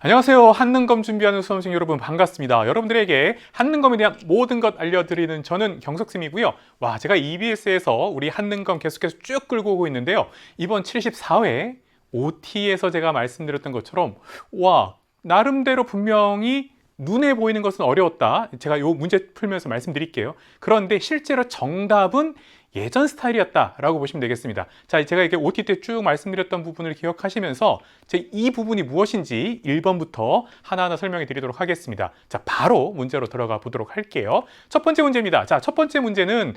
안녕하세요. 한능검 준비하는 수험생 여러분 반갑습니다. 여러분들에게 한능검에 대한 모든 것 알려드리는 저는 경석쌤이고요. 와, 제가 EBS에서 우리 한능검 계속해서 쭉 끌고 오고 있는데요. 이번 74회 OT에서 제가 말씀드렸던 것처럼 와, 나름대로 분명히 눈에 보이는 것은 어려웠다. 제가 이 문제 풀면서 말씀드릴게요. 그런데 실제로 정답은 예전 스타일이었다라고 보시면 되겠습니다. 자, 제가 이게 OT 때 쭉 말씀드렸던 부분을 기억하시면서 이 부분이 무엇인지 1번부터 하나하나 설명해 드리도록 하겠습니다. 자, 바로 문제로 들어가 보도록 할게요. 첫 번째 문제입니다. 자, 첫 번째 문제는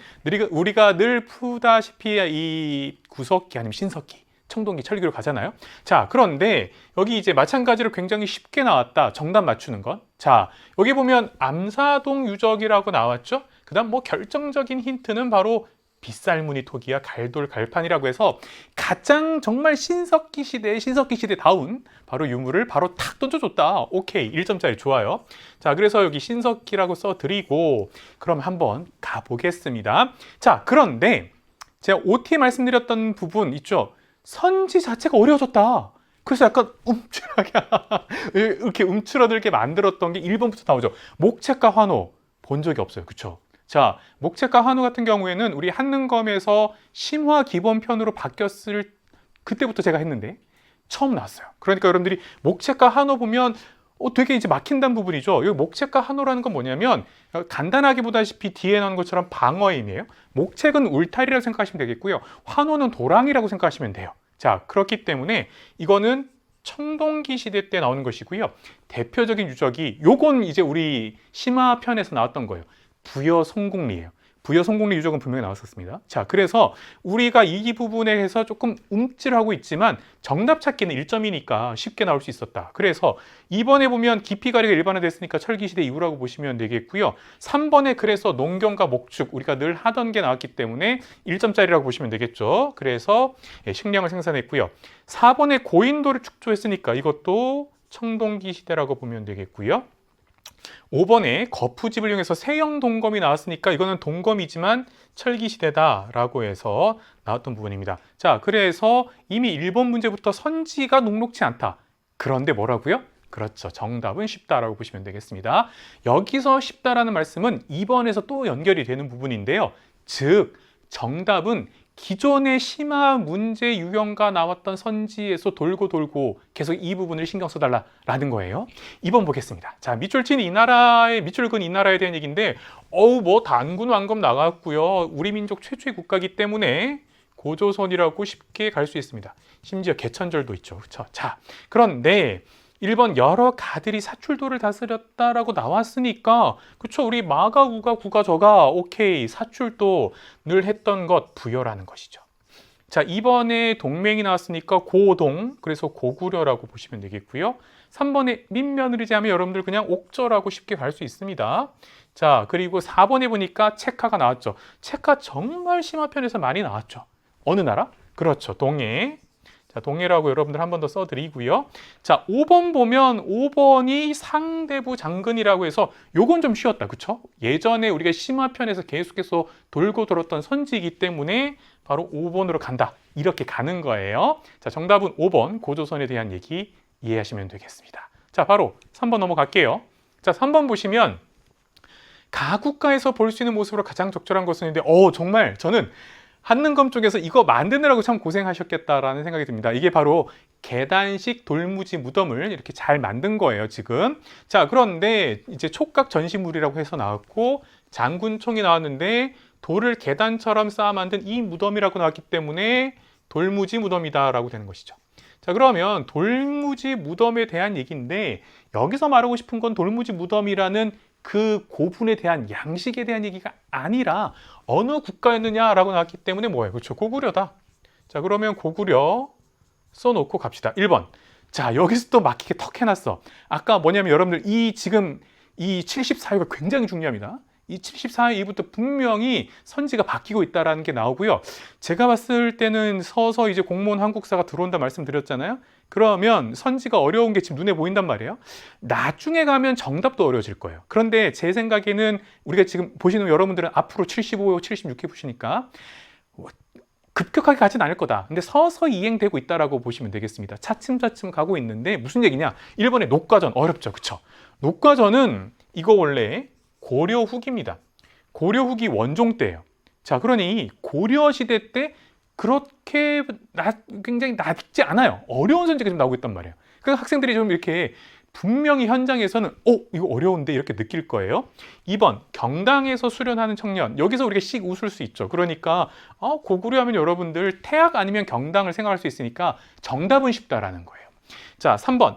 우리가 늘 푸다시피 이 구석기 아니면 신석기, 청동기, 철기로 가잖아요. 자, 그런데 여기 이제 마찬가지로 굉장히 쉽게 나왔다. 정답 맞추는 건. 자, 여기 보면 암사동 유적이라고 나왔죠. 그 다음 뭐 결정적인 힌트는 바로 빗살무늬 토기야 갈돌 갈판이라고 해서 가장 정말 신석기 시대다운 바로 유물을 바로 탁 던져줬다. 오케이, 1점짜리 좋아요. 자, 그래서 여기 신석기라고 써드리고 그럼 한번 가보겠습니다. 자, 그런데 제가 OT 말씀드렸던 부분 있죠. 선지 자체가 어려워졌다. 그래서 약간 움츠러게 이렇게 움츠러들게 만들었던 게 1번부터 나오죠. 목책과 환호 본 적이 없어요. 그쵸? 자, 목책과 환호 같은 경우에는 우리 한능검에서 심화 기본편으로 바뀌었을 그때부터 제가 했는데 처음 나왔어요. 그러니까 여러분들이 목책과 환호 보면 되게 이제 막힌다는 부분이죠. 여기 목책과 환호라는 건 뭐냐면 간단하게 보다시피 뒤에 나온 것처럼 방어의 의미예요. 목책은 울타리라고 생각하시면 되겠고요. 환호는 도랑이라고 생각하시면 돼요. 자, 그렇기 때문에 이거는 청동기 시대 때 나오는 것이고요. 대표적인 유적이 요건 이제 우리 심화편에서 나왔던 거예요. 부여 송곡리예요. 부여 송곡리 유적은 분명히 나왔었습니다. 자, 그래서 우리가 이 부분에 해서 조금 움찔하고 있지만 정답 찾기는 1점이니까 쉽게 나올 수 있었다. 그래서 2번에 보면 깊이가리가 일반화됐으니까 철기시대 이후라고 보시면 되겠고요. 3번에 그래서 농경과 목축 우리가 늘 하던 게 나왔기 때문에 1점짜리라고 보시면 되겠죠. 그래서 식량을 생산했고요. 4번에 고인돌을 축조했으니까 이것도 청동기 시대라고 보면 되겠고요. 5번에 거푸집을 이용해서 세형 동검이 나왔으니까 이거는 동검이지만 철기시대다라고 해서 나왔던 부분입니다. 자, 그래서 이미 1번 문제부터 선지가 녹록치 않다. 그런데 뭐라고요? 그렇죠. 정답은 쉽다라고 보시면 되겠습니다. 여기서 쉽다라는 말씀은 2번에서 또 연결이 되는 부분인데요. 즉, 정답은 기존의 심화 문제 유형과 나왔던 선지에서 돌고 계속 이 부분을 신경 써달라라는 거예요. 2번 보겠습니다. 자, 밑줄근 이 나라에 대한 얘기인데, 뭐 단군 왕검 나갔고요. 우리 민족 최초의 국가이기 때문에 고조선이라고 쉽게 갈 수 있습니다. 심지어 개천절도 있죠. 그렇죠? 자, 그런데 1번 여러 가들이 사출도를 다스렸다라고 나왔으니까 그쵸, 우리 마가 우가 구가 저가 오케이, 사출도 늘 했던 것 부여라는 것이죠. 자, 2번에 동맹이 나왔으니까 고동, 그래서 고구려라고 보시면 되겠고요. 3번에 민며느리지 하면 여러분들 그냥 옥저라고 쉽게 갈 수 있습니다. 자, 그리고 4번에 보니까 체카가 나왔죠. 체카 정말 심화편에서 많이 나왔죠. 어느 나라? 그렇죠, 동해. 자, 동해라고 여러분들 한 번 더 써드리고요. 자, 5번 보면 5번이 상대부 장근이라고 해서 요건 좀 쉬웠다. 그쵸? 예전에 우리가 심화편에서 계속해서 돌고 돌았던 선지이기 때문에 바로 5번으로 간다. 이렇게 가는 거예요. 자, 정답은 5번 고조선에 대한 얘기 이해하시면 되겠습니다. 자, 바로 3번 넘어갈게요. 자, 3번 보시면 가국가에서 볼 수 있는 모습으로 가장 적절한 것은 있는데 정말 저는 한능검 쪽에서 이거 만드느라고 참 고생하셨겠다라는 생각이 듭니다. 이게 바로 계단식 돌무지 무덤을 이렇게 잘 만든 거예요, 지금. 자, 그런데 이제 촉각 전시물이라고 해서 나왔고 장군총이 나왔는데 돌을 계단처럼 쌓아 만든 이 무덤이라고 나왔기 때문에 돌무지 무덤이다라고 되는 것이죠. 자, 그러면 돌무지 무덤에 대한 얘기인데 여기서 말하고 싶은 건 돌무지 무덤이라는 그 고분에 대한 양식에 대한 얘기가 아니라 어느 국가였느냐라고 나왔기 때문에 뭐예요? 그렇죠. 고구려다. 자, 그러면 고구려 써놓고 갑시다. 1번. 자, 여기서 또 막히게 턱 해놨어. 아까 뭐냐면 여러분들 지금 이 74회가 굉장히 중요합니다. 이 74회 이후부터 분명히 선지가 바뀌고 있다는 게 나오고요. 제가 봤을 때는 서서 이제 공무원 한국사가 들어온다 말씀드렸잖아요. 그러면 선지가 어려운 게 지금 눈에 보인단 말이에요. 나중에 가면 정답도 어려워질 거예요. 그런데 제 생각에는 우리가 지금 보시는 여러분들은 앞으로 75, 76회 보시니까 급격하게 가진 않을 거다. 근데 서서히 이행되고 있다라고 보시면 되겠습니다. 차츰차츰 가고 있는데 무슨 얘기냐? 1번의 녹과전 어렵죠. 그쵸? 녹과전은 이거 원래 고려 후기입니다. 고려 후기 원종 때예요. 자, 그러니 고려 시대 때 그렇게 굉장히 낮지 않아요. 어려운 선지가 좀 나오고 있단 말이에요. 그래서 학생들이 좀 이렇게 분명히 현장에서는 이거 어려운데 이렇게 느낄 거예요. 2번 경당에서 수련하는 청년. 여기서 우리가 씩 웃을 수 있죠. 그러니까 고구려 하면 여러분들 태학 아니면 경당을 생각할 수 있으니까 정답은 쉽다라는 거예요. 자, 3번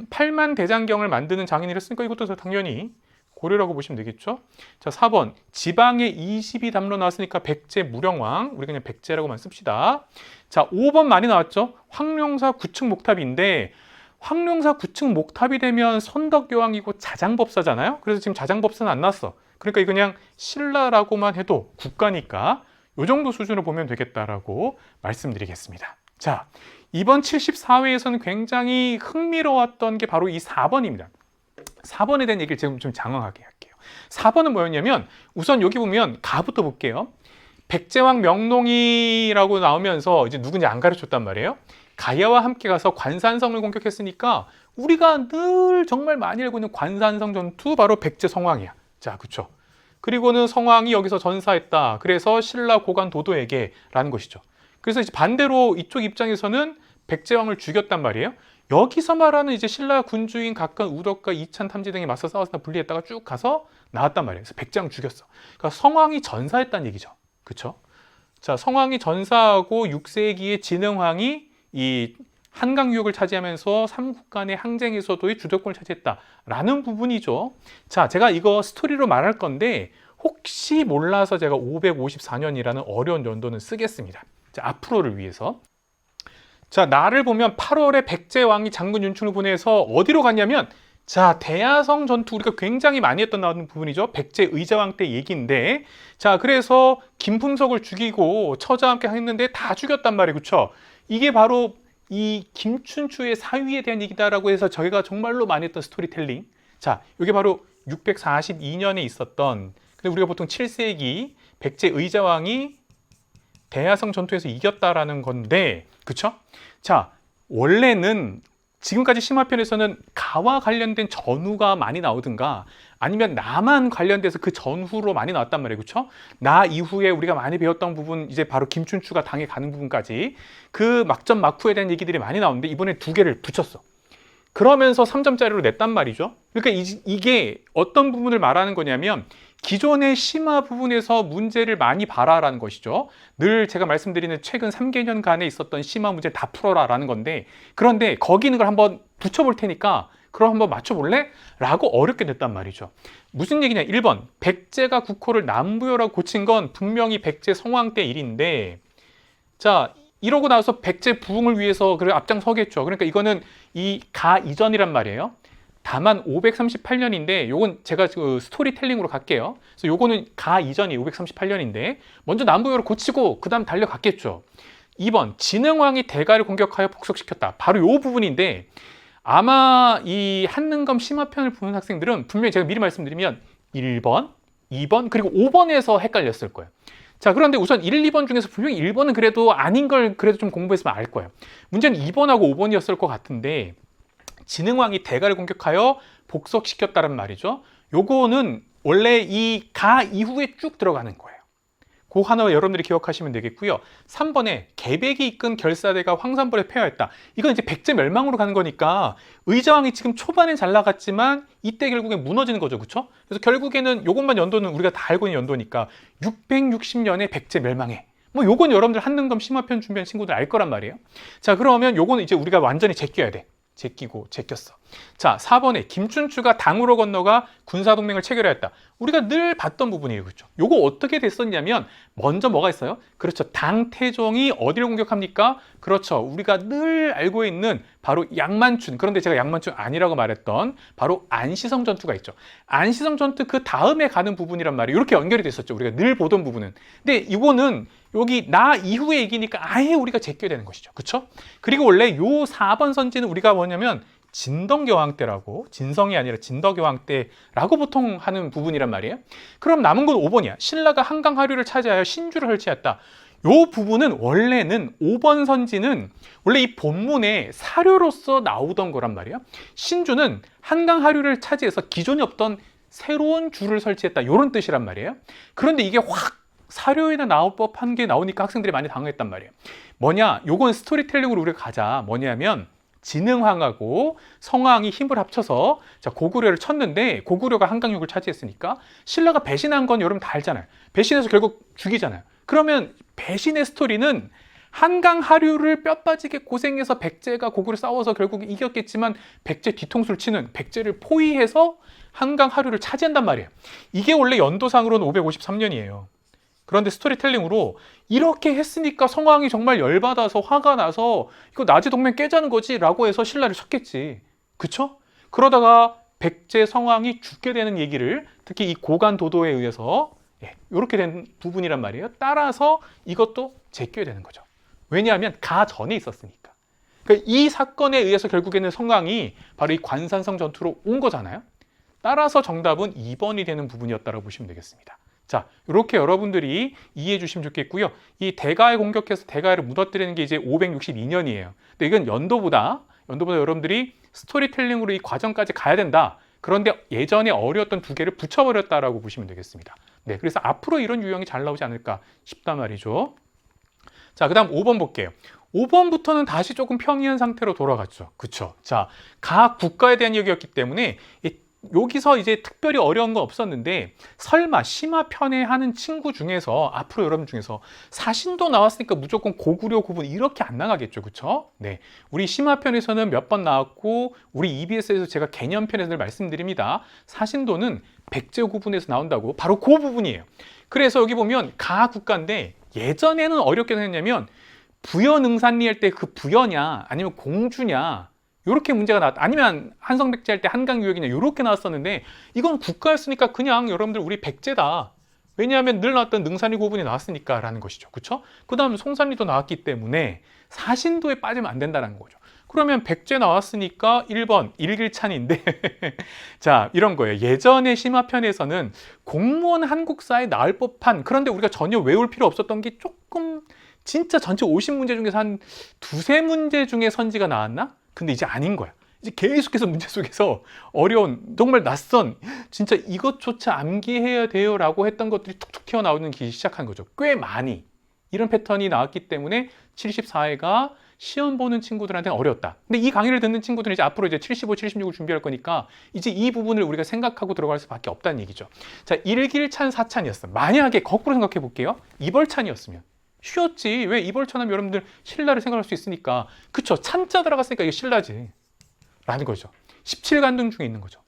팔만 대장경을 만드는 장인을 했으니까 이것도 당연히 고려라고 보시면 되겠죠. 자, 4번 지방에 20이 담로 나왔으니까 백제 무령왕. 우리 그냥 백제라고만 씁시다. 자, 5번 많이 나왔죠. 황룡사 9층 목탑인데 황룡사 9층 목탑이 되면 선덕여왕이고 자장법사잖아요. 그래서 지금 자장법사는 안 났어. 그러니까 이거 그냥 신라라고만 해도 국가니까 이 정도 수준으로 보면 되겠다라고 말씀드리겠습니다. 자, 이번 74회에서는 굉장히 흥미로웠던 게 바로 이 4번입니다. 4번에 대한 얘기를 지금 좀 장황하게 할게요. 4번은 뭐였냐면 우선 여기 보면 가부터 볼게요. 백제왕 명농이라고 나오면서 이제 누군지 안 가르쳤단 말이에요. 가야와 함께 가서 관산성을 공격했으니까 우리가 늘 정말 많이 알고 있는 관산성 전투 바로 백제 성왕이야. 자, 그렇죠. 그리고는 성왕이 여기서 전사했다. 그래서 신라 고관 도도에게 라는 것이죠. 그래서 이제 반대로 이쪽 입장에서는 백제왕을 죽였단 말이에요. 여기서 말하는 이제 신라 군주인 각각 우덕과 이찬 탐지 등에 맞서 싸워서 분리했다가 쭉 가서 나왔단 말이에요. 그래서 백제왕 죽였어. 그러니까 성왕이 전사했다는 얘기죠. 그렇죠? 자, 성왕이 전사하고 6세기의 진흥왕이 이 한강 유역을 차지하면서 삼국 간의 항쟁에서도의 주도권을 차지했다라는 부분이죠. 자, 제가 이거 스토리로 말할 건데 혹시 몰라서 제가 554년이라는 어려운 연도는 쓰겠습니다. 자, 앞으로를 위해서. 자, 나를 보면 8월에 백제왕이 장군 윤충을 보내서 어디로 갔냐면 자, 대야성 전투 우리가 굉장히 많이 했던 나오는 부분이죠. 백제 의자왕 때 얘기인데 자, 그래서 김풍석을 죽이고 처자와 함께 했는데 다 죽였단 말이에요. 그렇죠? 이게 바로 이 김춘추의 사위에 대한 얘기다라고 해서 저희가 정말로 많이 했던 스토리텔링. 자, 이게 바로 642년에 있었던 근데 우리가 보통 7세기 백제 의자왕이 대야성 전투에서 이겼다라는 건데 그쵸? 자, 원래는 지금까지 심화편에서는 가와 관련된 전후가 많이 나오든가 아니면 나만 관련돼서 그 전후로 많이 나왔단 말이에요. 그렇죠? 나 이후에 우리가 많이 배웠던 부분 이제 바로 김춘추가 당에 가는 부분까지 그 막전 막후에 대한 얘기들이 많이 나오는데 이번에 두 개를 붙였어. 그러면서 3점짜리로 냈단 말이죠. 그러니까 이게 어떤 부분을 말하는 거냐면 기존의 심화 부분에서 문제를 많이 봐라라는 것이죠. 늘 제가 말씀드리는 최근 3개년간에 있었던 심화 문제 다 풀어라라는 건데 그런데 거기 있는 걸 한번 붙여볼 테니까 그럼 한번 맞춰볼래? 라고 어렵게 냈단 말이죠. 무슨 얘기냐? 1번 백제가 국호를 남부여라고 고친 건 분명히 백제 성왕 때 일인데 자 이러고 나서 백제 부흥을 위해서 그래 앞장서겠죠. 그러니까 이거는 이 가 이전이란 말이에요. 다만 538년인데 요건 제가 그 스토리텔링으로 갈게요. 그래서 요거는 가 이전이 538년인데 먼저 남부여로 고치고 그 다음 달려갔겠죠. 2번 진흥왕이 대가를 공격하여 복속시켰다. 바로 요 부분인데 아마 이 한능검 심화편을 보는 학생들은 분명히 제가 미리 말씀드리면 1번, 2번 그리고 5번에서 헷갈렸을 거예요. 자, 그런데 우선 1, 2번 중에서 분명히 1번은 그래도 아닌 걸 그래도 좀 공부했으면 알 거예요. 문제는 2번하고 5번이었을 것 같은데 진흥왕이 대가를 공격하여 복속시켰다는 말이죠. 요거는 원래 이 가 이후에 쭉 들어가는 거예요. 그 하나 여러분들이 기억하시면 되겠고요. 3번에 개백이 이끈 결사대가 황산벌에 패하였다. 이건 이제 백제 멸망으로 가는 거니까 의자왕이 지금 초반에 잘 나갔지만 이때 결국에 무너지는 거죠. 그렇죠? 그래서 결국에는 요것만 연도는 우리가 다 알고 있는 연도니까 660년에 백제 멸망해. 뭐 요건 여러분들 한능검 심화편 준비한 친구들 알 거란 말이에요. 자, 그러면 요거는 이제 우리가 완전히 제껴야 돼. 제끼고 제꼈어. 자, 4번에 김춘추가 당으로 건너가 군사동맹을 체결하였다. 우리가 늘 봤던 부분이에요. 그렇죠? 요거 어떻게 됐었냐면 먼저 뭐가 있어요? 그렇죠. 당태종이 어디를 공격합니까? 그렇죠. 우리가 늘 알고 있는 바로 양만춘. 그런데 제가 양만춘 아니라고 말했던 바로 안시성 전투가 있죠. 안시성 전투 그 다음에 가는 부분이란 말이에요. 이렇게 연결이 됐었죠. 우리가 늘 보던 부분은. 근데 이거는 여기 나 이후의 얘기니까 아예 우리가 제껴야 되는 것이죠. 그렇죠? 그리고 원래 요 4번 선지는 우리가 뭐냐면 진덕여왕 때라고 진성이 아니라 진덕여왕 때라고 보통 하는 부분이란 말이에요. 그럼 남은 건 5번이야. 신라가 한강 하류를 차지하여 신주를 설치했다. 요 부분은 원래는 5번 선지는 원래 이 본문에 사료로서 나오던 거란 말이에요. 신주는 한강 하류를 차지해서 기존에 없던 새로운 주를 설치했다, 이런 뜻이란 말이에요. 그런데 이게 확 사료에나 나올 법한 게 나오니까 학생들이 많이 당황했단 말이에요. 뭐냐, 요건 스토리텔링으로 우리가 가자. 뭐냐면 진흥왕하고 성왕이 힘을 합쳐서 자, 고구려를 쳤는데 고구려가 한강육을 차지했으니까 신라가 배신한 건 여러분 다 알잖아요. 배신해서 결국 죽이잖아요. 그러면 배신의 스토리는 한강 하류를 뼈 빠지게 고생해서 백제가 고구려 싸워서 결국 이겼겠지만 백제 뒤통수를 치는, 백제를 포위해서 한강 하류를 차지한단 말이에요. 이게 원래 연도상으로는 553년이에요. 그런데 스토리텔링으로 이렇게 했으니까 성왕이 정말 열받아서 화가 나서 이거 나지 동맹 깨자는 거지 라고 해서 신라를 쳤겠지. 그쵸? 그러다가 백제 성왕이 죽게 되는 얘기를 특히 이 고관도도에 의해서 이렇게 된 부분이란 말이에요. 따라서 이것도 제껴야 되는 거죠. 왜냐하면 가 전에 있었으니까. 그러니까 이 사건에 의해서 결국에는 성왕이 바로 이 관산성 전투로 온 거잖아요. 따라서 정답은 2번이 되는 부분이었다고 보시면 되겠습니다. 자, 이렇게 여러분들이 이해해 주시면 좋겠고요. 이 대가에 공격해서 대가를 무너뜨리는 게 이제 562년이에요. 근데 이건 연도보다 여러분들이 스토리텔링으로 이 과정까지 가야 된다. 그런데 예전에 어려웠던 두 개를 붙여버렸다라고 보시면 되겠습니다. 네, 그래서 앞으로 이런 유형이 잘 나오지 않을까 싶단 말이죠. 자, 그 다음 5번 볼게요. 5번부터는 다시 조금 평이한 상태로 돌아갔죠. 그쵸? 자, 각 국가에 대한 얘기였기 때문에 여기서 이제 특별히 어려운 건 없었는데 설마 심화편에 하는 친구 중에서 앞으로 여러분 중에서 사신도 나왔으니까 무조건 고구려 구분 이렇게 안 나가겠죠. 그쵸? 네, 우리 심화편에서는 몇 번 나왔고 우리 EBS에서 제가 개념편에서 말씀드립니다. 사신도는 백제 구분에서 나온다고 바로 그 부분이에요. 그래서 여기 보면 가 국가인데 예전에는 어렵게 생겼냐면 부여능산리 할 때 그 부여냐 아니면 공주냐 이렇게 문제가 나왔다. 아니면 한성백제 할 때 한강유역이냐 이렇게 나왔었는데 이건 국가였으니까 그냥 여러분들 우리 백제다. 왜냐하면 늘 나왔던 능산리 고분이 나왔으니까 라는 것이죠. 그렇죠? 그 다음 송산리도 나왔기 때문에 사신도에 빠지면 안 된다는 거죠. 그러면 백제 나왔으니까 1번 일길찬인데 자, 이런 거예요. 예전의 심화편에서는 공무원 한국사에 나올 법한, 그런데 우리가 전혀 외울 필요 없었던 게 조금 진짜 전체 50문제 중에서 한 두세 문제 중에 선지가 나왔나? 근데 이제 아닌 거야. 이제 계속해서 문제 속에서 어려운, 정말 낯선, 진짜 이것조차 암기해야 돼요 라고 했던 것들이 툭툭 튀어나오기 시작한 거죠. 꽤 많이. 이런 패턴이 나왔기 때문에 74회가 시험 보는 친구들한테는 어려웠다. 근데 이 강의를 듣는 친구들은 이제 앞으로 이제 75, 76을 준비할 거니까 이제 이 부분을 우리가 생각하고 들어갈 수밖에 없다는 얘기죠. 자, 일길찬 사찬이었어. 만약에 거꾸로 생각해 볼게요. 이벌찬이었으면. 쉬웠지. 왜 이벌찬하면 여러분들 신라를 생각할 수 있으니까. 그쵸? 찬자 들어갔으니까 이게 신라지. 라는 거죠. 17간등 중에 있는 거죠.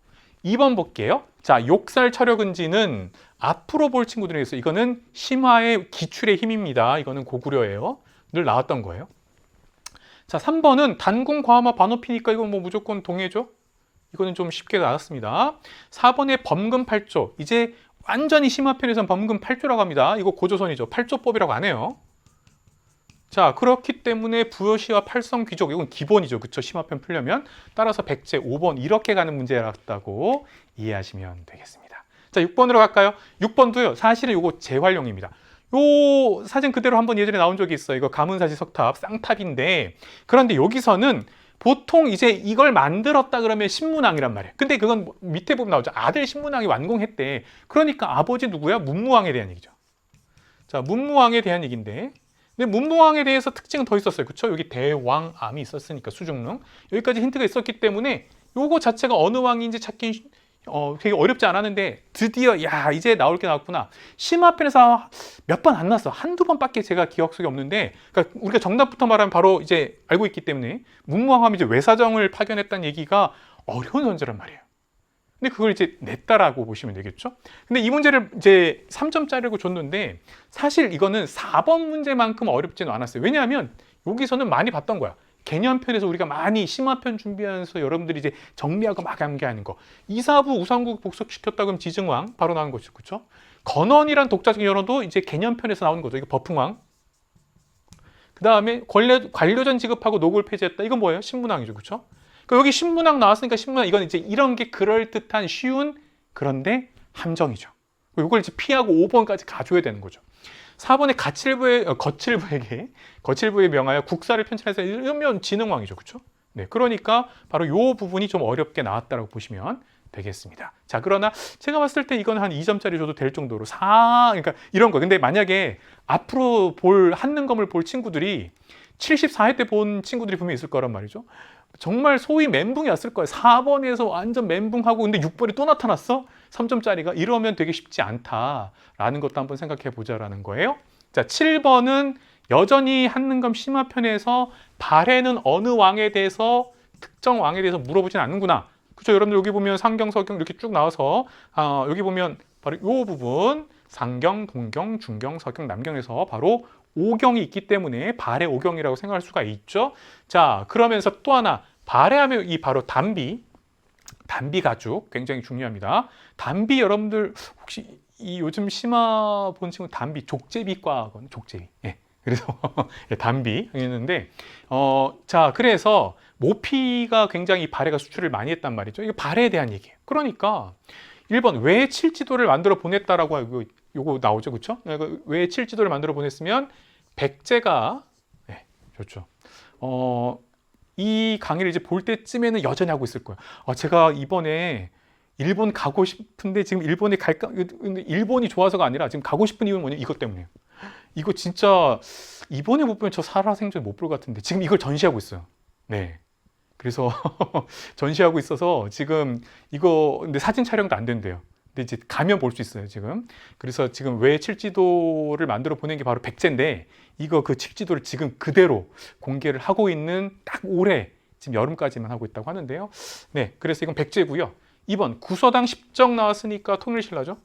2번 볼게요. 자, 욕살 철역은지는 앞으로 볼 친구들에 서 이거는 심화의 기출의 힘입니다. 이거는 고구려예요. 늘 나왔던 거예요. 자, 3번은 단궁 과마 반어피니까 이건 뭐 무조건 동해죠. 이거는 좀 쉽게 나왔습니다. 4번의 범금 8조. 이제 완전히 심화편에서는 범금 8조라고 합니다. 이거 고조선이죠. 8조법이라고 안 해요. 자, 그렇기 때문에 부여시와 팔성 귀족, 이건 기본이죠. 그쵸? 심화편 풀려면. 따라서 백제 5번 이렇게 가는 문제였다고 이해하시면 되겠습니다. 자, 6번으로 갈까요? 6번도요. 사실은 이거 재활용입니다. 요 사진 그대로 한번 예전에 나온 적이 있어요. 이거 가문사지 석탑, 쌍탑인데, 그런데 여기서는 보통 이제 이걸 만들었다 그러면 신문왕이란 말이에요. 근데 그건 밑에 보면 나오죠. 아들 신문왕이 완공했대. 그러니까 아버지 누구야? 문무왕에 대한 얘기죠. 자, 문무왕에 대한 얘기인데, 근데 문무왕에 대해서 특징은 더 있었어요. 그쵸? 여기 대왕암이 있었으니까 수중릉. 여기까지 힌트가 있었기 때문에 요거 자체가 어느 왕인지 찾기 되게 어렵지 않았는데 드디어 야, 이제 나올 게 나왔구나. 심화편에서 몇 번 안 나왔어. 한두 번밖에 제가 기억 속에 없는데, 그러니까 우리가 정답부터 말하면 바로 이제 알고 있기 때문에 문무왕하면 이제 외사정을 파견했다는 얘기가 어려운 선지란 말이에요. 근데 그걸 이제 냈다라고 보시면 되겠죠. 근데 이 문제를 이제 3점짜리고 줬는데 사실 이거는 4번 문제만큼 어렵지는 않았어요. 왜냐하면 여기서는 많이 봤던 거야. 개념편에서 우리가 많이 심화편 준비하면서 여러분들이 이제 정리하고 막 암기하는 거. 이사부 우상국 복속시켰다 그러면 지증왕 바로 나오는 거죠. 그렇죠? 건원이란 독자적 연호도 이제 개념편에서 나오는 거죠. 이거 버풍왕. 그 다음에 관료전 지급하고 노골 폐지했다. 이건 뭐예요? 신문왕이죠. 그렇죠? 그러니까 여기 신문왕 나왔으니까 신문왕, 이건 이제 이런 게 그럴듯한 쉬운, 그런데 함정이죠. 이걸 이제 피하고 5번까지 가줘야 되는 거죠. 4번에 거칠부에 명하여 국사를 편찬해서 이러면 지능왕이죠. 그렇죠? 네, 그러니까 바로 이 부분이 좀 어렵게 나왔다고 보시면 되겠습니다. 자, 그러나 제가 봤을 때 이건 한 2점짜리 줘도 될 정도로 그러니까 이런 거. 근데 만약에 앞으로 한능검을 볼 친구들이 74회 때 본 친구들이 분명히 있을 거란 말이죠. 정말 소위 멘붕이 왔을 거예요. 4번에서 완전 멘붕하고 근데 6번이 또 나타났어? 3점짜리가 이러면 되게 쉽지 않다라는 것도 한번 생각해 보자라는 거예요. 자, 7번은 여전히 한능검 심화편에서 발해는 어느 왕에 대해서 특정 왕에 대해서 물어보진 않는구나. 그렇죠? 여러분들 여기 보면 상경, 서경 이렇게 쭉 나와서 여기 보면 바로 이 부분 상경, 동경, 중경, 서경, 남경에서 바로 오경이 있기 때문에 발해 오경이라고 생각할 수가 있죠. 자, 그러면서 또 하나 발해하면 이 바로 단비 가죽 굉장히 중요합니다. 단비 여러분들 혹시 이 요즘 심화 본 친구 단비 족제비과거든요. 족제비. 예. 그래서 단비 했는데 자, 그래서 모피가 굉장히 발해가 수출을 많이 했단 말이죠. 이게 발해에 대한 얘기예요. 그러니까 1번 왜 칠지도를 만들어 보냈다라고 하고 요거 나오죠. 그렇죠? 왜 칠지도를 만들어 보냈으면 백제가 좋죠. 이 강의를 이제 볼 때쯤에는 여전히 하고 있을 거예요. 제가 이번에 일본 가고 싶은데 지금 일본에 갈까? 근데 일본이 좋아서가 아니라 지금 가고 싶은 이유는 뭐냐? 이것 때문이에요. 이거 진짜 이번에 못 보면 저 살아생전 못 볼 것 같은데 지금 이걸 전시하고 있어요. 네. 그래서 전시하고 있어서 지금 이거 근데 사진 촬영도 안 된대요. 근데 이제 가면 볼 수 있어요, 지금. 그래서 지금 왜 칠지도를 만들어 보낸 게 바로 백제인데 이거 그 칠지도를 지금 그대로 공개를 하고 있는 딱 올해 지금 여름까지만 하고 있다고 하는데요. 네, 그래서 이건 백제고요. 2번 구서당 10정 나왔으니까 통일신라죠.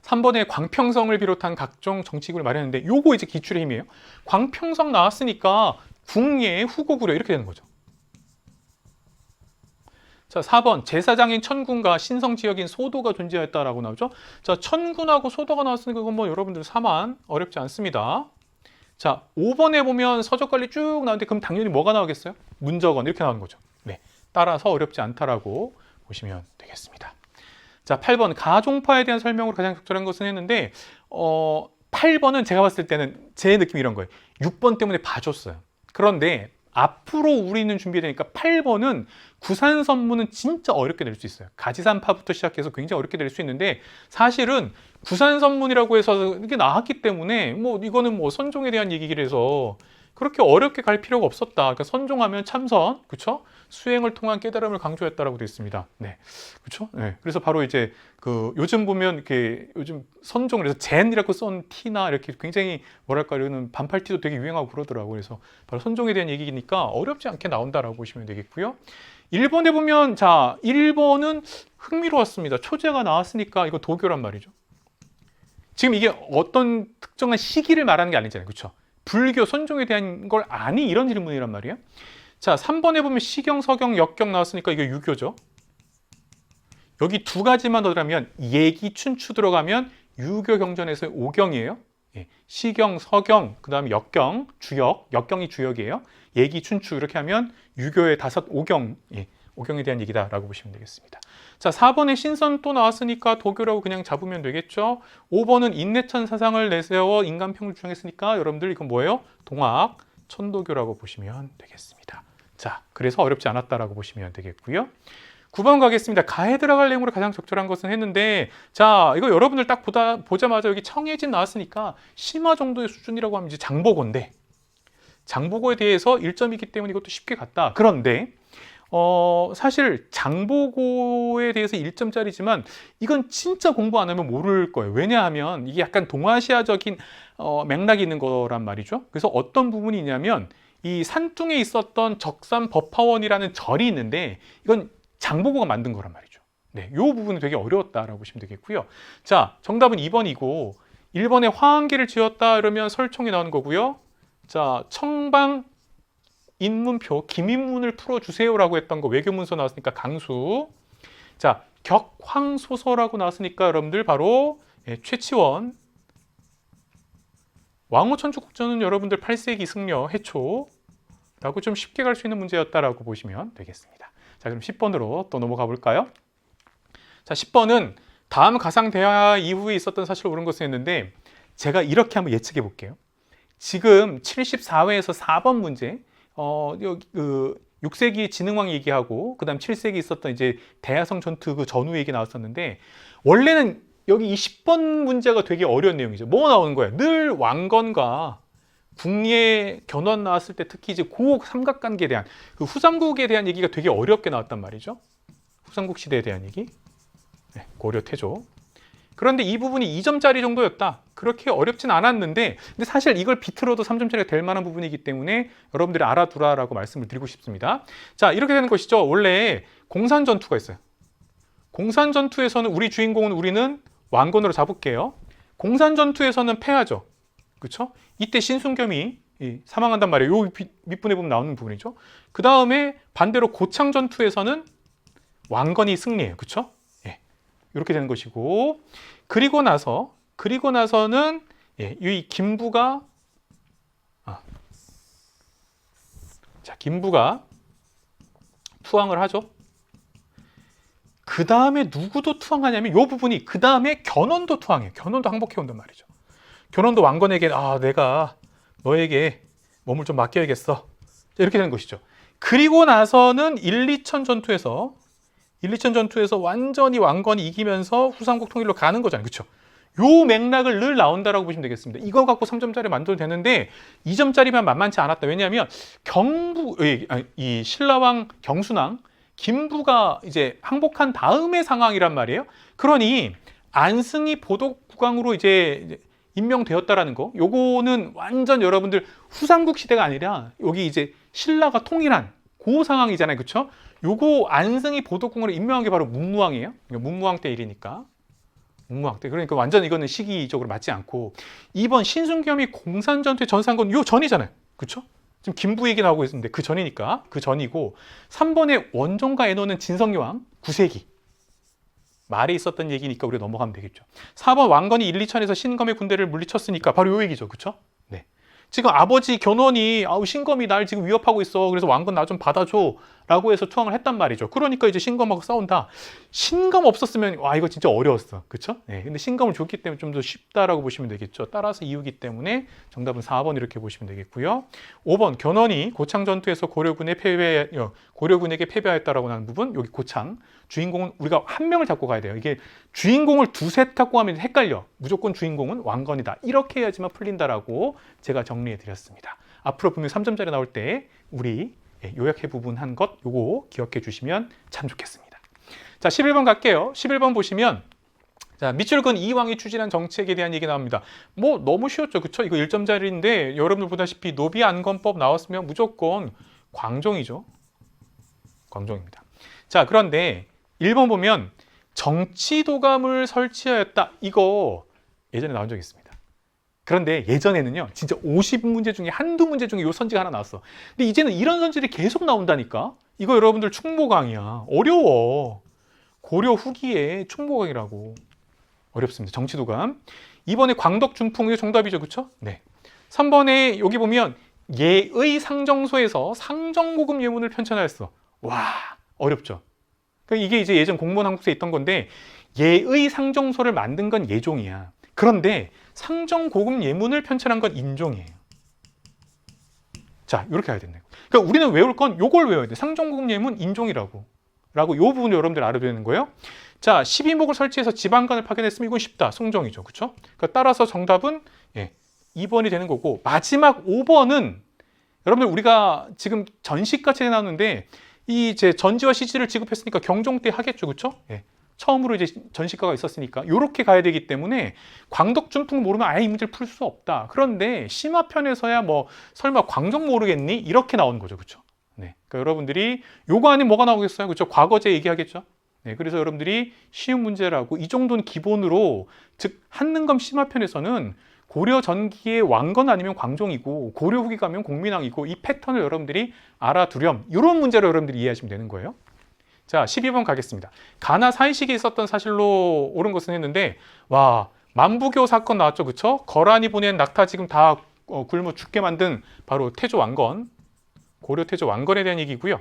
3번에 광평성을 비롯한 각종 정치구를 마련했는데 요거 이제 기출의 힘이에요. 광평성 나왔으니까 궁예, 후고구려 이렇게 되는 거죠. 자, 4번 제사장인 천군과 신성지역인 소도가 존재했다라고 나오죠. 자, 천군하고 소도가 나왔으니까 그건 뭐 여러분들 4만 어렵지 않습니다. 자, 5번에 보면 서적관리 쭉 나오는데 그럼 당연히 뭐가 나오겠어요? 문적원 이렇게 나오는 거죠. 네, 따라서 어렵지 않다라고 보시면 되겠습니다. 자, 8번 가종파에 대한 설명으로 가장 적절한 것은 했는데 8번은 제가 봤을 때는 제 느낌이 이런 거예요. 6번 때문에 봐줬어요. 그런데 앞으로 우리는 준비되니까 8번은 구산선문은 진짜 어렵게 될 수 있어요. 가지산파부터 시작해서 굉장히 어렵게 될 수 있는데 사실은 구산선문이라고 해서 이게 나왔기 때문에 뭐 이거는 뭐 선종에 대한 얘기라서 그렇게 어렵게 갈 필요가 없었다. 그러니까 선종하면 참선, 그렇죠? 수행을 통한 깨달음을 강조했다라고 되어 있습니다. 네, 그렇죠? 네, 그래서 바로 이제 그 요즘 보면 이렇게 요즘 선종 그래서 젠이라고 쓴 티나 이렇게 굉장히 뭐랄까 이런 반팔 티도 되게 유행하고 그러더라고요. 그래서 바로 선종에 대한 얘기니까 어렵지 않게 나온다라고 보시면 되겠고요. 1번에 보면 자, 1번은 흥미로웠습니다. 초제가 나왔으니까 이거 도교란 말이죠. 지금 이게 어떤 특정한 시기를 말하는 게 아니잖아요, 그렇죠? 불교, 선종에 대한 걸 아니? 이런 질문이란 말이에요. 자, 3번에 보면 시경, 서경, 역경 나왔으니까 이게 유교죠. 여기 두 가지만 더 들어가면 예기, 춘추 들어가면 유교 경전에서의 오경이에요. 예, 시경, 서경, 그 다음에 역경, 주역, 역경이 주역이에요. 예기, 춘추 이렇게 하면 유교의 다섯 오경, 오경에 대한 얘기다라고 보시면 되겠습니다. 자, 4번에 신선 또 나왔으니까 도교라고 그냥 잡으면 되겠죠. 5번은 인내천 사상을 내세워 인간평을 주장했으니까 여러분들 이건 뭐예요? 동학, 천도교라고 보시면 되겠습니다. 자, 그래서 어렵지 않았다라고 보시면 되겠고요. 9번 가겠습니다. 가에 들어갈 내용으로 가장 적절한 것은 했는데 자, 이거 여러분들 딱 보자마자 여기 청해진 나왔으니까 심화 정도의 수준이라고 하면 이제 장보고인데 장보고에 대해서 1점이기 때문에 이것도 쉽게 갔다. 그런데 사실 장보고에 대해서 1점짜리지만 이건 진짜 공부 안 하면 모를 거예요. 왜냐하면 이게 약간 동아시아적인 맥락이 있는 거란 말이죠. 그래서 어떤 부분이 있냐면 이 산둥에 있었던 적산 법화원이라는 절이 있는데 이건 장보고가 만든 거란 말이죠. 네, 이 부분은 되게 어려웠다라고 보시면 되겠고요. 자, 정답은 2번이고 1번에 화한계를 지었다 이러면 설총이 나오는 거고요. 자, 청방 인문표 김인문을 풀어주세요라고 했던 거 외교문서 나왔으니까 강수. 자, 격황소서라고 나왔으니까 여러분들 바로 최치원. 왕후천주국전은 여러분들 8세기 승려 해초라고 좀 쉽게 갈 수 있는 문제였다라고 보시면 되겠습니다. 자, 그럼 10번으로 또 넘어가 볼까요? 자, 10번은 다음 가상대화 이후에 있었던 사실을 옳은 것을 했는데 제가 이렇게 한번 예측해 볼게요. 지금 74회에서 4번 문제, 여기 6세기 진흥왕 얘기하고 그다음 7세기 있었던 이제 대야성 전투 그 전후 얘기 나왔었는데 원래는 여기 이 10번 문제가 되게 어려운 내용이죠. 뭐 나오는 거예요? 늘 왕건과 국리의 견훤 나왔을 때 특히 이제 고옥 삼각관계에 대한 그 후삼국에 대한 얘기가 되게 어렵게 나왔단 말이죠. 후삼국 시대에 대한 얘기. 네, 고려 태조. 그런데 이 부분이 2점짜리 정도였다. 그렇게 어렵진 않았는데 근데 사실 이걸 비틀어도 3점짜리가 될 만한 부분이기 때문에 여러분들이 알아두라라고 말씀을 드리고 싶습니다. 자, 이렇게 되는 것이죠. 원래 공산 전투가 있어요. 공산 전투에서는 우리 주인공은 우리는 왕건으로 잡을게요. 공산 전투에서는 패하죠. 그렇죠? 이때 신순겸이 사망한단 말이에요. 요 밑분에 보면 나오는 부분이죠. 그 다음에 반대로 고창 전투에서는 왕건이 승리해요. 그렇죠? 이렇게 되는 것이고 그리고 나서는 이 김부가 김부가 투항을 하죠. 그 다음에 누구도 투항하냐면 이 부분이 그 다음에 견훤도 투항해요. 견훤도 항복해 온단 말이죠. 견훤도 왕건에게 내가 너에게 몸을 좀 맡겨야겠어. 이렇게 되는 것이죠. 그리고 나서는 1, 2천 전투에서 완전히 왕건이 이기면서 후삼국 통일로 가는 거잖아요. 그렇죠? 요 맥락을 늘 나온다라고 보시면 되겠습니다. 이거 갖고 3점짜리 만들어도 되는데 2점짜리만 만만치 않았다. 왜냐하면 이 신라왕 경순왕 김부가 이제 항복한 다음의 상황이란 말이에요. 그러니 안승이 보독국왕으로 이제 임명되었다라는 거. 요거는 완전 여러분들 후삼국 시대가 아니라 여기 이제 신라가 통일한 그 상황이잖아요. 그렇죠? 요거 안승이 보독국왕으로 임명한 게 바로 문무왕이에요. 문무왕 때 일이니까. 문무왕 때. 그러니까 완전 이거는 시기적으로 맞지 않고 이번 신순겸이 공산전투에 전사한 건 요 전이잖아요. 그렇죠? 지금 김부 얘기 나오고 있는데 그 전이니까 그 전이고 3번에 원종과 애노는 진성여왕 9세기 말에 있었던 얘기니까 우리가 넘어가면 되겠죠. 4번 왕건이 1, 2천에서 신검의 군대를 물리쳤으니까 바로 요 얘기죠. 그렇죠? 네. 지금 아버지 견훤이 신검이 날 지금 위협하고 있어. 그래서 왕건 나 좀 받아줘. 라고 해서 투항을 했단 말이죠. 그러니까 이제 신검하고 싸운다. 신검 없었으면 이거 진짜 어려웠어. 그렇죠? 네. 근데 신검을 줬기 때문에 좀 더 쉽다라고 보시면 되겠죠. 따라서 이유기 때문에 정답은 4번 이렇게 보시면 되겠고요. 5번 견훤이 고창 전투에서 고려군에게 패배하였다라고 하는 부분. 여기 고창. 주인공은 우리가 한 명을 잡고 가야 돼요. 이게 주인공을 두세 잡고 하면 헷갈려. 무조건 주인공은 왕건이다. 이렇게 해야지만 풀린다라고 제가 정리해 드렸습니다. 앞으로 분명 3점짜리 나올 때 우리 요약해 부분한 것 요거 기억해 주시면 참 좋겠습니다. 자, 11번 갈게요. 11번 보시면 자, 미출근 이왕이 추진한 정책에 대한 얘기 나옵니다. 뭐 너무 쉬웠죠. 그쵸? 이거 1점짜리인데 여러분들 보다시피 노비안건법 나왔으면 무조건 광종이죠. 광종입니다. 자, 그런데 1번 보면 정치도감을 설치하였다. 이거 예전에 나온 적 있습니다. 그런데 예전에는요, 진짜 50문제 중에 한두 문제 중에 요 선지가 하나 나왔어. 근데 이제는 이런 선지들이 계속 나온다니까? 이거 여러분들 충무강이야. 어려워. 고려 후기에 충무강이라고. 어렵습니다. 정치도감. 2번에 광덕준풍, 이거 정답이죠. 그쵸? 네. 3번에 여기 보면 예의 상정소에서 상정고금 예문을 편찬하였어. 와, 어렵죠? 그러니까 이게 이제 예전 공무원 한국서에 있던 건데 예의 상정소를 만든 건 예종이야. 그런데 상정고금 예문을 편찬한 건 인종이에요. 자, 이렇게 해야 된다. 그러니까 우리는 외울 건 요걸 외워야 돼. 상정고금 예문 인종이라고. 이 부분 여러분들 알아야 되는 거예요. 자, 12목을 설치해서 지방간을 파견했으면 이건 쉽다. 송정이죠. 그렇죠? 그러니까 따라서 정답은 2번이 되는 거고 마지막 5번은 여러분들 우리가 지금 전시가 체제 나오는데 이 제 전지와 시지를 지급했으니까 경종 때 하겠죠. 그렇죠? 처음으로 이제 전시가가 있었으니까 이렇게 가야 되기 때문에 광덕준풍 모르면 아예 이 문제를 풀 수 없다. 그런데 심화편에서야 뭐 설마 광종 모르겠니? 이렇게 나오는 거죠. 그렇죠? 네. 그러니까 여러분들이 요거 아니면 뭐가 나오겠어요? 그렇죠? 과거제 얘기하겠죠? 네. 그래서 여러분들이 쉬운 문제라고 이 정도는 기본으로 즉 한능검 심화편에서는 고려 전기의 왕건 아니면 광종이고 고려 후기 가면 공민왕이고 이 패턴을 여러분들이 알아두렴. 이런 문제로 여러분들이 이해하시면 되는 거예요. 자, 12번 가겠습니다. 가나 사이식에 있었던 사실로 옳은 것은 했는데 와, 만부교 사건 나왔죠. 그쵸? 거란이 보낸 낙타 지금 다 굶어 죽게 만든 바로 태조 왕건, 고려 태조 왕건에 대한 얘기고요.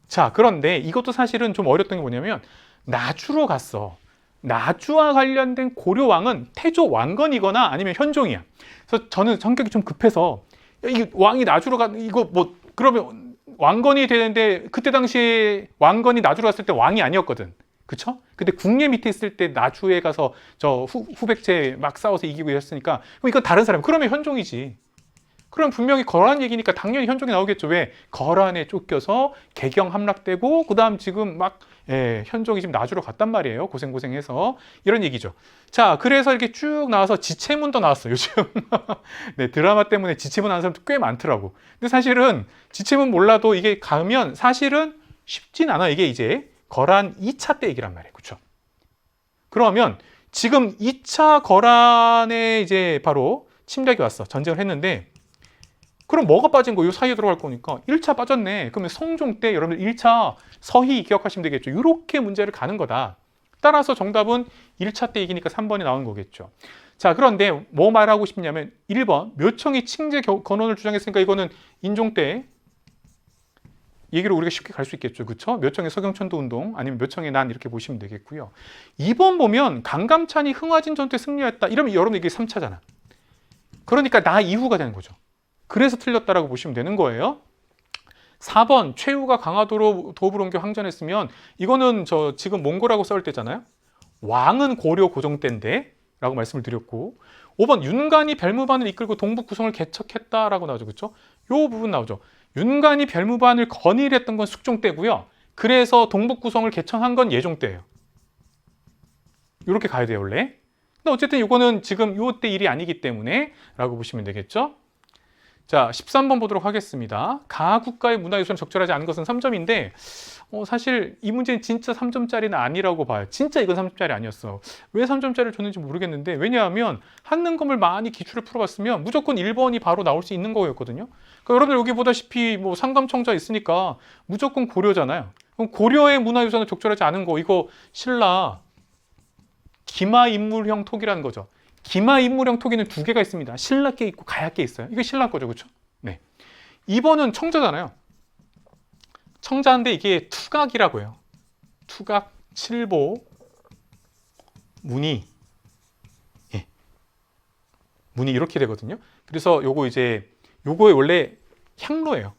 자, 그런데 이것도 사실은 좀 어렸던 게 뭐냐면 나주로 갔어. 나주와 관련된 고려왕은 태조 왕건이거나 아니면 현종이야. 그래서 저는 성격이 좀 급해서 이 왕이 나주로 이거 뭐 그러면 왕건이 되는데 그때 당시에 왕건이 나주로 갔을 때 왕이 아니었거든. 그쵸? 근데 궁예 밑에 있을 때 나주에 가서 저 후백제 막 싸워서 이기고 이랬으니까 그럼 이건 다른 사람. 그러면 현종이지. 그럼 분명히 거란 얘기니까 당연히 현종이 나오겠죠. 왜? 거란에 쫓겨서 개경 함락되고 그다음 지금 막 현종이 지금 나주로 갔단 말이에요. 고생해서 이런 얘기죠. 자, 그래서 이렇게 쭉 나와서 지체문도 나왔어요. 요즘 네, 드라마 때문에 지체문 하는 사람도 꽤 많더라고. 근데 사실은 지체문 몰라도 이게 가면 사실은 쉽진 않아. 이게 이제 거란 2차 때 얘기란 말이에요. 그렇죠? 그러면 지금 2차 거란에 이제 바로 침략이 왔어. 전쟁을 했는데 그럼 뭐가 빠진 거예요? 이 사이에 들어갈 거니까 1차 빠졌네. 그러면 성종 때 여러분들 1차 서희 기억하시면 되겠죠. 이렇게 문제를 가는 거다. 따라서 정답은 1차 때 이기니까 3번이 나오는 거겠죠. 자, 그런데 뭐 말하고 싶냐면 1번 묘청이 칭제 건원을 주장했으니까 이거는 인종 때 얘기로 우리가 쉽게 갈 수 있겠죠. 그렇죠? 묘청의 서경천도 운동 아니면 묘청의 난 이렇게 보시면 되겠고요. 2번 보면 강감찬이 흥화진 전투에 승리했다. 이러면 여러분 이게 3차잖아. 그러니까 나 이후가 되는 거죠. 그래서 틀렸다라고 보시면 되는 거예요. 4번 최후가 강화도로 도부론교 항전했으면 이거는 저 지금 몽골하고 싸울 때잖아요. 왕은 고려 고종 때인데 라고 말씀을 드렸고 5번 윤관이 별무반을 이끌고 동북 구성을 개척했다라고 나오죠. 그렇죠? 요 부분 나오죠. 윤관이 별무반을 건의했던 건 숙종 때고요. 그래서 동북 구성을 개천한 건 예종 때예요. 이렇게 가야 돼요, 원래. 근데 어쨌든 이거는 지금 요때 일이 아니기 때문에 라고 보시면 되겠죠. 자, 13번 보도록 하겠습니다. 가국가의 문화유산 적절하지 않은 것은 3점인데 사실 이 문제는 진짜 3점짜리는 아니라고 봐요. 진짜 이건 3점짜리 아니었어. 왜 3점짜리를 줬는지 모르겠는데 왜냐하면 한능검을 많이 기출을 풀어봤으면 무조건 1번이 바로 나올 수 있는 거였거든요. 그러니까 여러분들 여기 보다시피 뭐 상감청자 있으니까 무조건 고려잖아요. 그럼 고려의 문화유산을 적절하지 않은 거 이거 신라 기마인물형 토기라는 거죠. 기마인물형 토기는 두 개가 있습니다. 신라께 있고 가야께 있어요. 이게 신라 거죠. 그렇죠? 네. 2번은 청자잖아요. 청자인데 이게 투각이라고 해요. 투각, 칠보, 문이. 예. 문이 이렇게 되거든요. 그래서 요거 이제 요거의 원래 향로예요.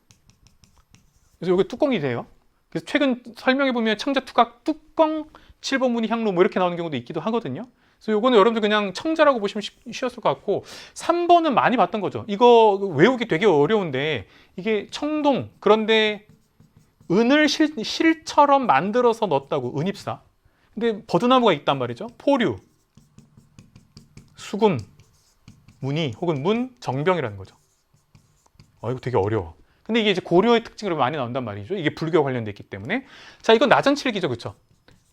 그래서 요게 뚜껑이 돼요. 그래서 최근 설명해 보면 청자 투각 뚜껑 칠보 문이 향로 뭐 이렇게 나오는 경우도 있기도 하거든요. 그래서 요거는 여러분들 그냥 청자라고 보시면 쉬웠을 것 같고 3번은 많이 봤던 거죠. 이거 외우기 되게 어려운데 이게 청동 그런데 은을 실처럼 만들어서 넣었다고 은입사. 근데 버드나무가 있단 말이죠. 포류, 수금, 문이 혹은 문, 정병이라는 거죠. 이거 되게 어려워. 근데 이게 이제 고려의 특징으로 많이 나온단 말이죠. 이게 불교 관련돼 있기 때문에. 자, 이건 나전칠기죠, 그렇죠?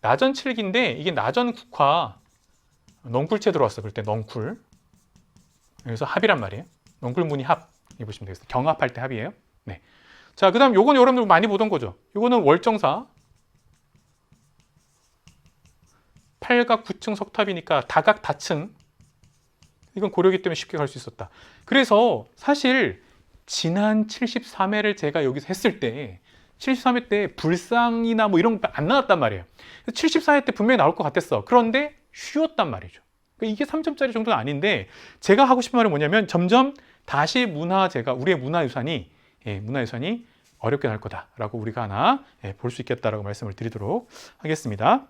나전칠기인데 이게 나전국화 넝쿨체 들어왔어. 그럴 때 넝쿨. 여기서 합이란 말이에요. 넝쿨문이 합. 이 보시면 되겠습니다. 경합할 때 합이에요. 네. 자, 그다음 요건 여러분들 많이 보던 거죠. 요거는 월정사. 팔각 구층 석탑이니까 다각 다층. 이건 고려기 때문에 쉽게 갈 수 있었다. 그래서 사실 지난 73회를 제가 여기서 했을 때 73회 때 불상이나 뭐 이런 거 안 나왔단 말이에요. 74회 때 분명히 나올 것 같았어. 그런데 쉬웠단 말이죠. 그러니까 이게 3점짜리 정도는 아닌데 제가 하고 싶은 말은 뭐냐면 점점 다시 문화재가 우리의 문화유산이 어렵게 날 거다라고 우리가 하나 볼 수 있겠다라고 말씀을 드리도록 하겠습니다.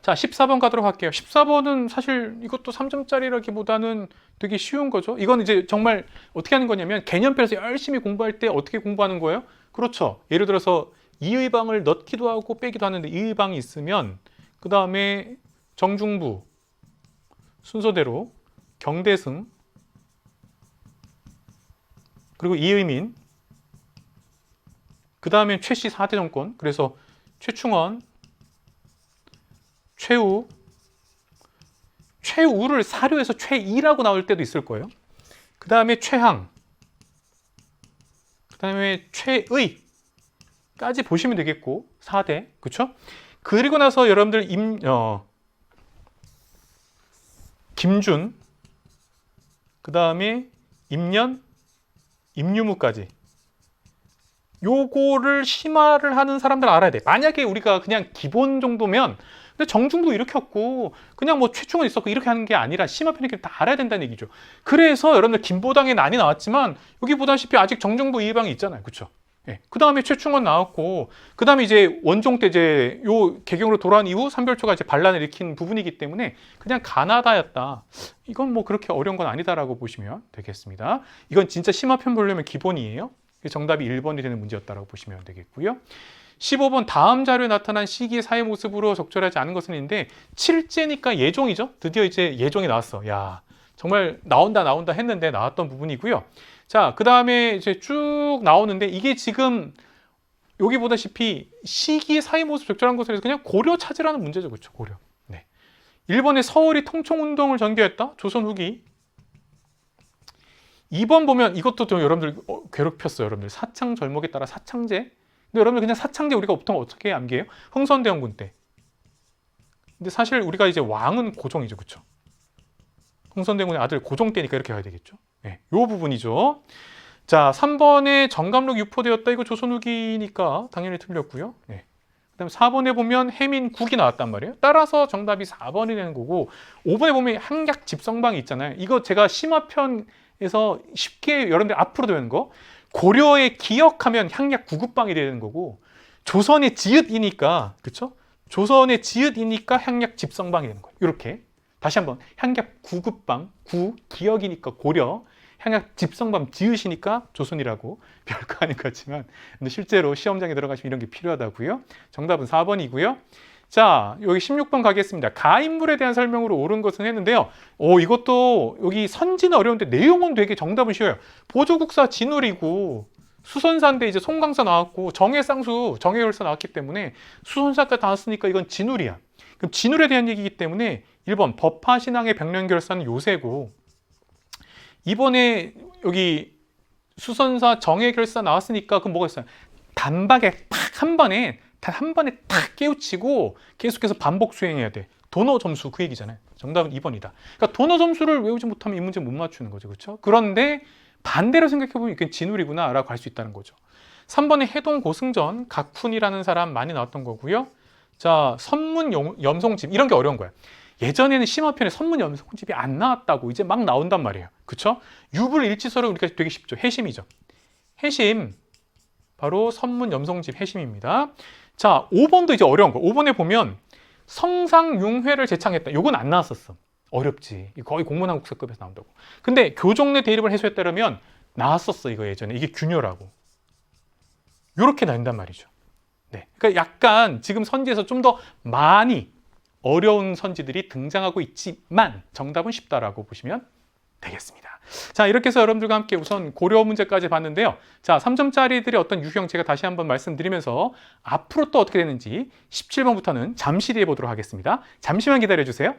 자, 14번 가도록 할게요. 14번은 사실 이것도 3점짜리라기보다는 되게 쉬운 거죠. 이건 이제 정말 어떻게 하는 거냐면 개념편에서 열심히 공부할 때 어떻게 공부하는 거예요? 그렇죠. 예를 들어서 이의방을 넣기도 하고 빼기도 하는데 이의방이 있으면 그 다음에 정중부 순서대로 경대승 그리고 이의민 그 다음에 최씨 4대 정권 그래서 최충원 최우를 사료에서 최이라고 나올 때도 있을 거예요. 그 다음에 최항 그 다음에 최의까지 보시면 되겠고 4대 그쵸? 그리고 나서 여러분들 김준 그 다음에 임년 임유무까지 요거를 심화를 하는 사람들 알아야 돼. 만약에 우리가 그냥 기본 정도면 근데 정중도 일으켰고 그냥 뭐 최충은 있었고 이렇게 하는 게 아니라 심화편익기를 다 알아야 된다는 얘기죠. 그래서 여러분들 김보당의 난이 나왔지만 여기 보다시피 아직 정중부 이해방이 있잖아요. 그렇죠? 예. 그 다음에 최충원 나왔고, 그 다음에 이제 원종 때 이제 요 개경으로 돌아온 이후 삼별초가 이제 반란을 일으킨 부분이기 때문에 그냥 가나다였다. 이건 뭐 그렇게 어려운 건 아니다라고 보시면 되겠습니다. 이건 진짜 심화편 보려면 기본이에요. 정답이 1번이 되는 문제였다라고 보시면 되겠고요. 15번 다음 자료에 나타난 시기의 사회 모습으로 적절하지 않은 것은 있는데 7제니까 예종이죠. 드디어 이제 예종이 나왔어. 야, 정말 나온다 했는데 나왔던 부분이고요. 자, 그 다음에 이제 쭉 나오는데 이게 지금 여기 보다시피 시기의 사회 모습 적절한 것을 해서 그냥 고려 찾으라는 문제죠. 그렇죠? 고려. 네. 1번에 서울이 통총운동을 전개했다. 조선 후기. 2번 보면 이것도 좀 여러분들 괴롭혔어요. 여러분들 사창 절목에 따라 사창제. 근데 여러분들 그냥 사창제 우리가 보통 어떻게 암기해요? 흥선대원군 때. 근데 사실 우리가 이제 왕은 고종이죠. 그렇죠? 흥선대원군의 아들 고종 때니까 이렇게 가야 되겠죠. 네, 요 부분이죠. 자, 3번에 정감록 유포되었다. 이거 조선 후기니까 당연히 틀렸고요. 네. 그다음 4번에 보면 해민국이 나왔단 말이에요. 따라서 정답이 4번이 되는 거고, 5번에 보면 한약 집성방이 있잖아요. 이거 제가 심화편에서 쉽게 여러분들 앞으로 되는 거, 고려에 기역하면 향약 구급방이 되는 거고, 조선의 지읒이니까, 그렇죠? 조선의 지읒이니까 향약 집성방이 되는 거예요. 이렇게 다시 한번 향약 구급방, 기역이니까 고려, 향약 집성방 지읒이니까 조선이라고 별거 아닌 것 같지만 근데 실제로 시험장에 들어가시면 이런 게 필요하다고요. 정답은 4번이고요. 자, 여기 16번 가겠습니다. 가인물에 대한 설명으로 옳은 것은 했는데요. 이것도 여기 선지는 어려운데 내용은 되게 정답은 쉬워요. 보조국사 진울이고 수선사인데 이제 송강사 나왔고 정해쌍수, 정해열사 나왔기 때문에 수선사까지 나왔으니까 이건 진울이야. 그럼 진울에 대한 얘기이기 때문에 1번 법화신앙의 백년결사는 요새고, 2번에 여기 수선사 정해결사 나왔으니까 그럼 뭐가 있어요? 단박에 딱 한 번에 단 한 번에 딱 깨우치고 계속해서 반복 수행해야 돼. 도너 점수 그 얘기잖아요. 정답은 2번이다. 그러니까 도너 점수를 외우지 못하면 이 문제 못 맞추는 거죠. 그렇죠? 그런데 반대로 생각해보면 이게 진울이구나 라고 할 수 있다는 거죠. 3번에 해동 고승전, 각훈이라는 사람 많이 나왔던 거고요. 자, 선문 염송집 이런 게 어려운 거야. 예전에는 심화편에 선문 염송집이 안 나왔다고 이제 막 나온단 말이에요. 그렇죠? 유불일치설은 우리가 되게 쉽죠. 해심이죠. 해심 바로 선문 염송집 해심입니다. 자, 5번도 이제 어려운 거. 5번에 보면 성상융회를 제창했다. 요건 안 나왔었어. 어렵지. 거의 공문한국사급에서 나온다고. 근데 교종내 대립을 해소했다면 나왔었어. 이거 예전에. 이게 균열하고. 요렇게 나온단 말이죠. 네. 그러니까 약간 지금 선지에서 좀 더 많이 어려운 선지들이 등장하고 있지만 정답은 쉽다라고 보시면 되겠습니다. 자, 이렇게 해서 여러분들과 함께 우선 고려 문제까지 봤는데요. 자, 3점짜리들의 어떤 유형 제가 다시 한번 말씀드리면서 앞으로 또 어떻게 되는지 17번부터는 잠시 뒤에 보도록 하겠습니다. 잠시만 기다려 주세요.